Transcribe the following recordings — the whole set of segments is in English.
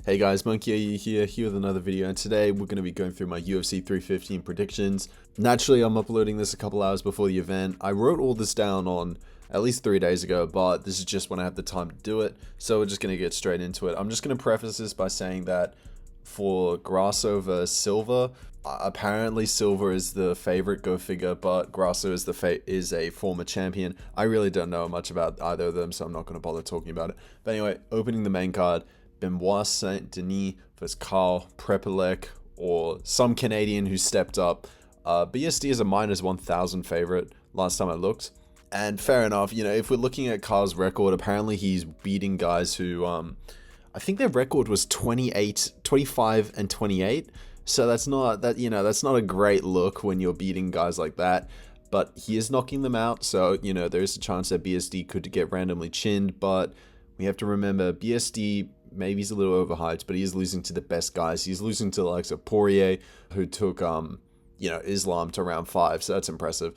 Hey guys, Monke AU here with another video, and today we're going to be going through my UFC 315 predictions. Naturally, I'm uploading this a couple hours before the event. I wrote all this down on at least 3 days ago, but this is just when I have the time to do it, so we're just going to get straight into it. I'm just going to preface this by saying that for Grasso versus Silva, apparently Silva is the favorite, go figure, but Grasso is a former champion. I really don't know much about either of them, so I'm not going to bother talking about it. But anyway, opening the main card, Benoit Saint Denis versus Carl Prepelec, or some Canadian who stepped up. BSD is a minus 1,000 favorite last time I looked. And fair enough, if we're looking at Carl's record, apparently he's beating guys who, I think their record was 25 and 28. So that's not a great look when you're beating guys like that. But he is knocking them out, so, there's a chance that BSD could get randomly chinned, but we have to remember BSD, maybe he's a little overhyped, but he is losing to the best guys. He's losing to the likes of Poirier, who took, Islam to round 5, so that's impressive.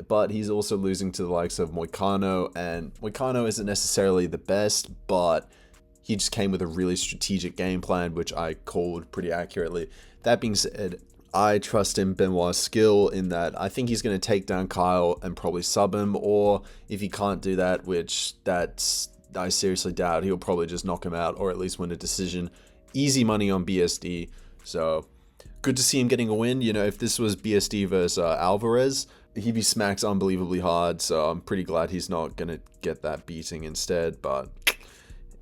But he's also losing to the likes of Moicano, and Moicano isn't necessarily the best, but he just came with a really strategic game plan, which I called pretty accurately. That being said, I trust in Benoit's skill in that I think he's going to take down Kyle and probably sub him, or if he can't do that, which I seriously doubt, he'll probably just knock him out or at least win a decision. Easy money on BSD, so good to see him getting a win. If this was BSD versus Alvarez, he'd be smacked unbelievably hard, so I'm pretty glad he's not going to get that beating instead. But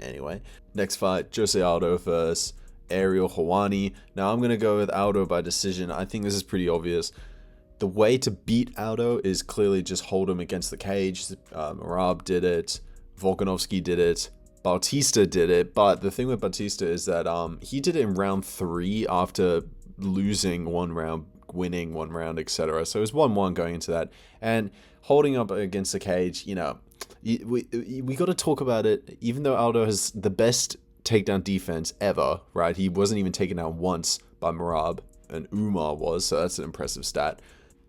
anyway, next fight, Jose Aldo versus Ariel Helwani. Now I'm going to go with Aldo by decision. I think this is pretty obvious. The way to beat Aldo is clearly just hold him against the cage. Merab did it. Volkanovski did it, Bautista did it, but the thing with Bautista is that he did it in round 3 after losing one round, winning one round, etc. So it was 1-1 going into that, and holding up against the cage, we got to talk about it. Even though Aldo has the best takedown defense ever, right? He wasn't even taken down once by Merab, and Umar was, so that's an impressive stat.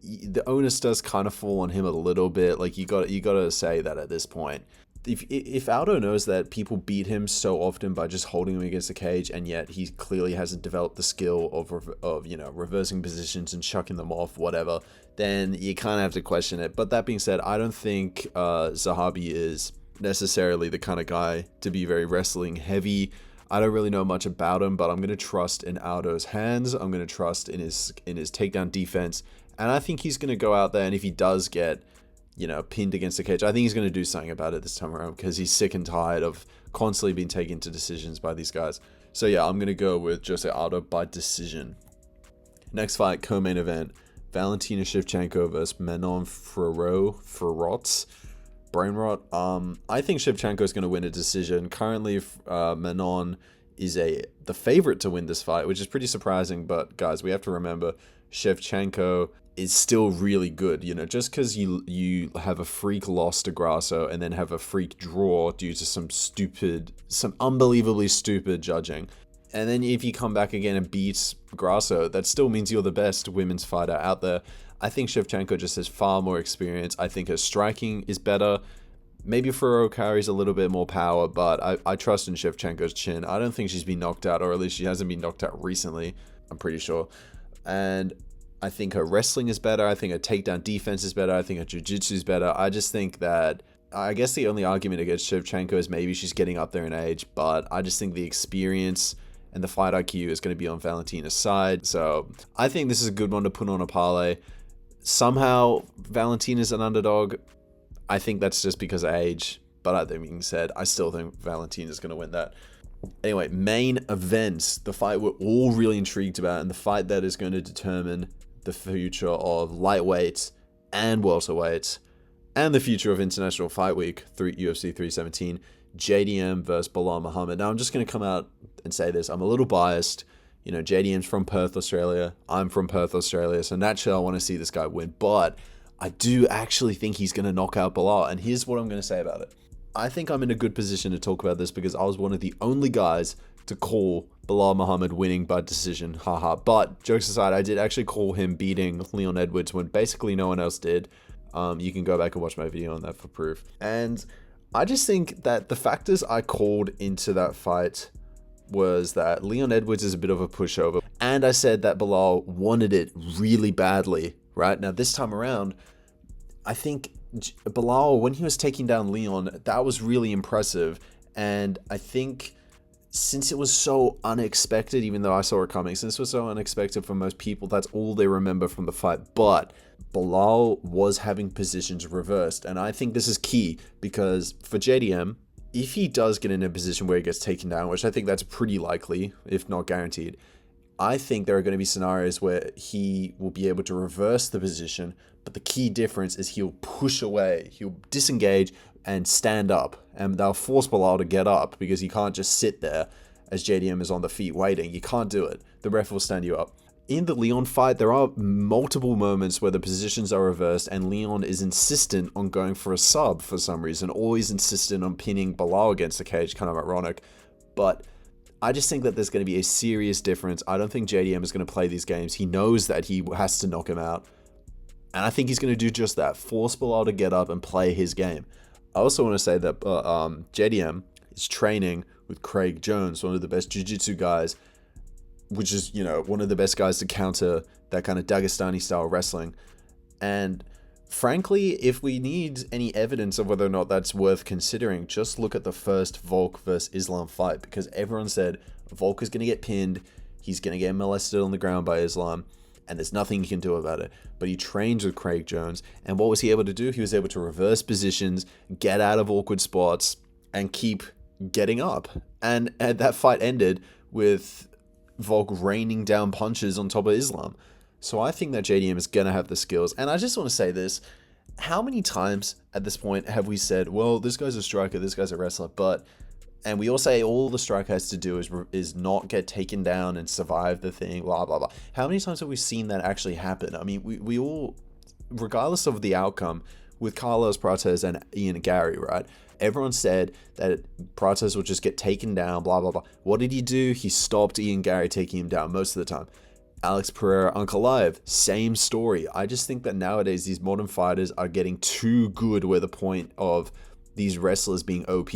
The onus does kind of fall on him a little bit. Like you got to say that at this point. If Aldo knows that people beat him so often by just holding him against the cage, and yet he clearly hasn't developed the skill of reversing positions and chucking them off, whatever, then you kind of have to question it. But that being said, I don't think Zahabi is necessarily the kind of guy to be very wrestling heavy. I don't really know much about him, but I'm going to trust in Aldo's hands. I'm going to trust in his takedown defense, and I think he's going to go out there, and if he does get pinned against the cage, I think he's going to do something about it this time around, because he's sick and tired of constantly being taken into decisions by these guys. So yeah, I'm going to go with Jose Aldo by decision. Next fight, co-main event, Valentina Shevchenko versus Manon Fiorot. Brain rot. I think Shevchenko is going to win a decision. Currently, Manon is the favorite to win this fight, which is pretty surprising, but guys, we have to remember Shevchenko is still really good. Just because you have a freak loss to Grasso and then have a freak draw due to some unbelievably stupid judging, and then if you come back again and beat Grasso, that still means you're the best women's fighter out there. I think Shevchenko just has far more experience. I think her striking is better. Maybe Ferro carries a little bit more power, but I trust in Shevchenko's chin. I don't think she's been knocked out, or at least she hasn't been knocked out recently, I'm pretty sure. And I think her wrestling is better. I think her takedown defense is better. I think her jiu-jitsu is better. I just think that, I guess the only argument against Shevchenko is maybe she's getting up there in age, but I just think the experience and the fight IQ is going to be on Valentina's side. So I think this is a good one to put on a parlay. Somehow Valentina's an underdog. I think that's just because of age, but that being said, I still think Valentina's going to win that. Anyway, main events, the fight we're all really intrigued about, and the fight that is going to determine the future of lightweights and welterweights, and the future of International Fight Week through UFC 317, JDM versus Belal Muhammad. Now, I'm just going to come out and say this. I'm a little biased. JDM's from Perth, Australia. I'm from Perth, Australia. So naturally, I want to see this guy win. But I do actually think he's going to knock out Belal. And here's what I'm going to say about it. I think I'm in a good position to talk about this because I was one of the only guys to call Belal Muhammad winning by decision. Haha. But jokes aside, I did actually call him beating Leon Edwards when basically no one else did. You can go back and watch my video on that for proof. And I just think that the factors I called into that fight was that Leon Edwards is a bit of a pushover. And I said that Bilal wanted it really badly, right? Now, this time around, I think Bilal, when he was taking down Leon, that was really impressive. And I think since it was so unexpected, even though I saw it coming, since it was so unexpected for most people, that's all they remember from the fight. But Bilal was having positions reversed. And I think this is key because for JDM, if he does get in a position where he gets taken down, which I think that's pretty likely, if not guaranteed, I think there are going to be scenarios where he will be able to reverse the position, but the key difference is he'll push away, he'll disengage and stand up, and they'll force Bilal to get up because he can't just sit there as JDM is on the feet waiting. You can't do it. The ref will stand you up. In the Leon fight, there are multiple moments where the positions are reversed and Leon is insistent on going for a sub for some reason, always insistent on pinning Bilal against the cage, kind of ironic. But I just think that there's going to be a serious difference. I don't think JDM is going to play these games. He knows that he has to knock him out. And I think he's going to do just that, force Bilal to get up and play his game. I also want to say that JDM is training with Craig Jones, one of the best jiu-jitsu guys, which is, you know, one of the best guys to counter that kind of Dagestani style wrestling. And frankly, if we need any evidence of whether or not that's worth considering, just look at the first Volk versus Islam fight, because everyone said Volk is going to get pinned, he's going to get molested on the ground by Islam, and there's nothing he can do about it. But he trains with Craig Jones, and what was he able to do? He was able to reverse positions, get out of awkward spots, and keep getting up. And that fight ended with Volk raining down punches on top of Islam. So I think that JDM is going to have the skills. And I just want to say this. How many times at this point have we said, well, this guy's a striker, this guy's a wrestler, and we all say all the striker has to do is not get taken down and survive the thing, blah, blah, blah. How many times have we seen that actually happen? I mean, we all, regardless of the outcome, with Carlos Prates and Ian Gary, right? Everyone said that Prates would just get taken down, blah, blah, blah. What did he do? He stopped Ian Gary taking him down most of the time. Alex Pereira, Ankalaev, same story. I just think that nowadays these modern fighters are getting too good where the point of these wrestlers being OP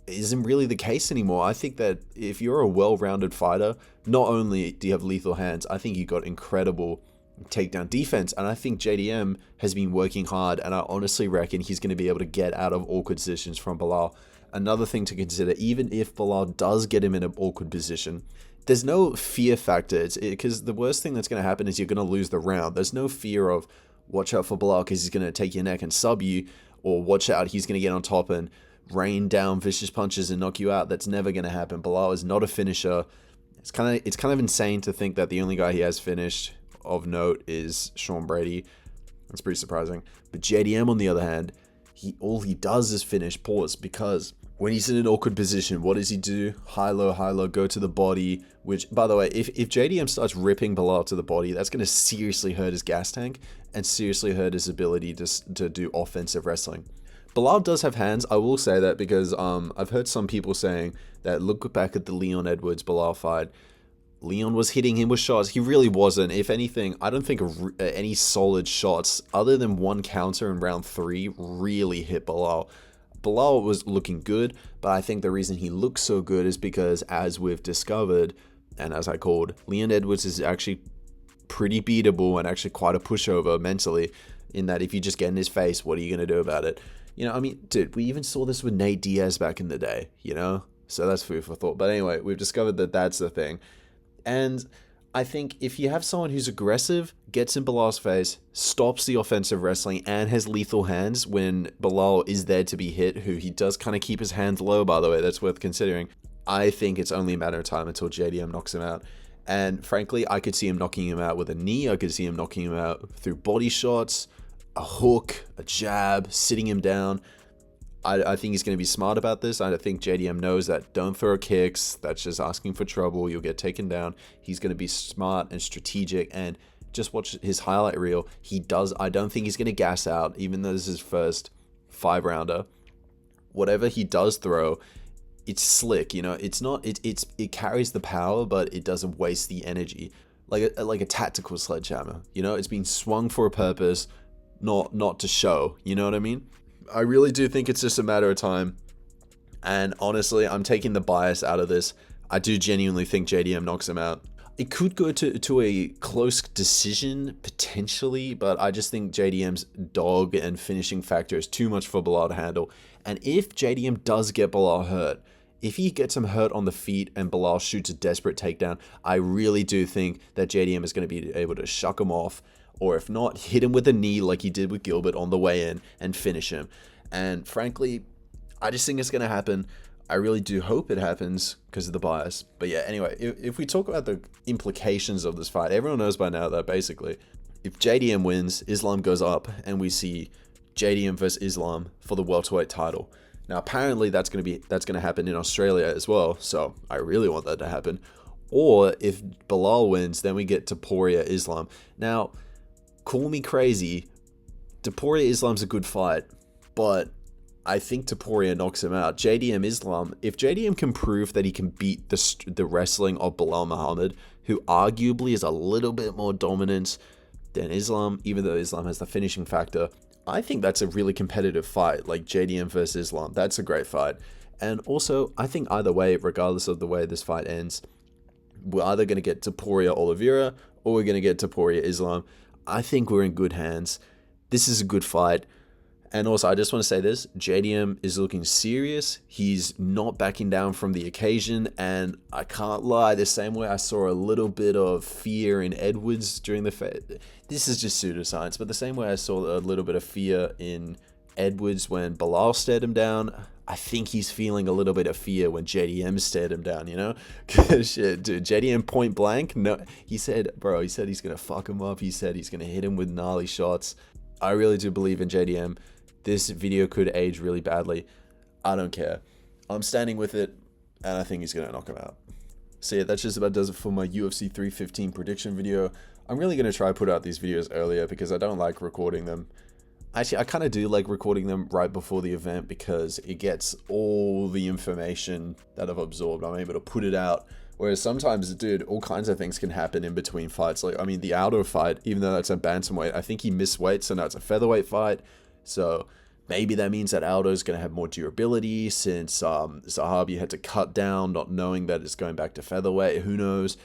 isn't really the case anymore. I think that if you're a well-rounded fighter, not only do you have lethal hands, I think you got incredible takedown defense, and I think JDM has been working hard, and I honestly reckon he's going to be able to get out of awkward positions from Bilal. Another thing to consider, even if Bilal does get him in an awkward position, there's no fear factor, because the worst thing that's going to happen is you're going to lose the round. There's no fear of watch out for Bilal because he's going to take your neck and sub you, or watch out, he's going to get on top and rain down vicious punches and knock you out. That's never going to happen. Bilal is not a finisher. It's kind of insane to think that the only guy he has finished of note is Sean Brady. That's pretty surprising. But JDM, on the other hand, all he does is finish pause, because when he's in an awkward position, what does he do? High low, go to the body, which, by the way, if JDM starts ripping Bilal to the body, that's going to seriously hurt his gas tank and seriously hurt his ability to do offensive wrestling. Bilal does have hands, I will say that, because I've heard some people saying that look back at the Leon Edwards-Bilal fight, Leon was hitting him with shots. He really wasn't. If anything, I don't think any solid shots, other than one counter in round 3, really hit Bilal. Bilal was looking good, but I think the reason he looks so good is because, as we've discovered, and as I called, Leon Edwards is actually pretty beatable and actually quite a pushover mentally, in that if you just get in his face, what are you going to do about it? You know, I mean, dude, we even saw this with Nate Diaz back in the day, you know? So that's food for thought. But anyway, we've discovered that that's the thing. And I think if you have someone who's aggressive, gets in Bilal's face, stops the offensive wrestling, and has lethal hands when Bilal is there to be hit, who he does kind of keep his hands low, by the way, that's worth considering, I think it's only a matter of time until JDM knocks him out. And frankly, I could see him knocking him out with a knee, I could see him knocking him out through body shots, a hook, a jab, sitting him down. I think he's going to be smart about this. I think JDM knows that don't throw kicks. That's just asking for trouble. You'll get taken down. He's going to be smart and strategic, and just watch his highlight reel. I don't think he's going to gas out, even though this is his first 5-rounder. Whatever he does throw, it's slick. You know, it carries the power, but it doesn't waste the energy. Like a tactical sledgehammer. You know, it's being swung for a purpose, not to show. You know what I mean? I really do think it's just a matter of time. And honestly, I'm taking the bias out of this. I do genuinely think JDM knocks him out. It could go to a close decision, potentially, but I just think JDM's dog and finishing factor is too much for Bilal to handle. And if JDM does get Bilal hurt, if he gets him hurt on the feet and Bilal shoots a desperate takedown, I really do think that JDM is going to be able to shuck him off, or if not, hit him with a knee like he did with Gilbert on the way in and finish him. And frankly, I just think it's going to happen. I really do hope it happens because of the bias. But yeah, anyway, if we talk about the implications of this fight, everyone knows by now that basically if JDM wins, Islam goes up and we see JDM versus Islam for the welterweight title. Now apparently that's going to happen in Australia as well, so I really want that to happen. Or if Bilal wins, then we get Topuria Islam. Now, call me crazy, Topuria Islam's a good fight, but I think Topuria knocks him out. JDM Islam, if JDM can prove that he can beat the wrestling of Bilal Muhammad, who arguably is a little bit more dominant than Islam, even though Islam has the finishing factor, I think that's a really competitive fight, like JDM versus Islam. That's a great fight. And also, I think either way, regardless of the way this fight ends, we're either going to get Topuria Oliveira or we're going to get Topuria Islam. I think we're in good hands. This is a good fight. And also, I just want to say this, JDM is looking serious. He's not backing down from the occasion. And I can't lie, the same way I saw a little bit of fear in Edwards during the fight. This is just pseudoscience, but the same way I saw a little bit of fear in Edwards when Bilal stared him down, I think he's feeling a little bit of fear when JDM stared him down, you know? Cause shit, dude, JDM point blank, no, he said he's going to fuck him up. He said he's going to hit him with gnarly shots. I really do believe in JDM. This video could age really badly. I don't care. I'm standing with it, and I think he's going to knock him out. So yeah, that just about does it for my UFC 315 prediction video. I'm really going to try to put out these videos earlier because I don't like recording them. Actually, I kind of do like recording them right before the event because it gets all the information that I've absorbed. I'm able to put it out. Whereas sometimes, dude, all kinds of things can happen in between fights. Like, I mean, the Aldo fight, even though that's a bantamweight, I think he missed weight, so now it's a featherweight fight. So maybe that means that Aldo's going to have more durability since Zahabi had to cut down, not knowing that it's going back to featherweight. Who knows?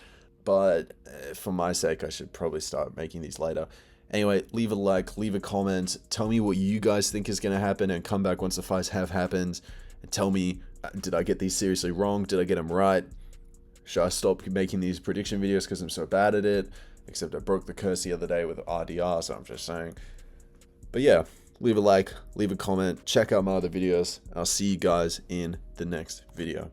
But for my sake, I should probably start making these later. Anyway, leave a like, leave a comment. Tell me what you guys think is going to happen and come back once the fights have happened. And tell me, did I get these seriously wrong? Did I get them right? Should I stop making these prediction videos because I'm so bad at it? Except I broke the curse the other day with RDR, so I'm just saying. But yeah, leave a like, leave a comment, check out my other videos. I'll see you guys in the next video.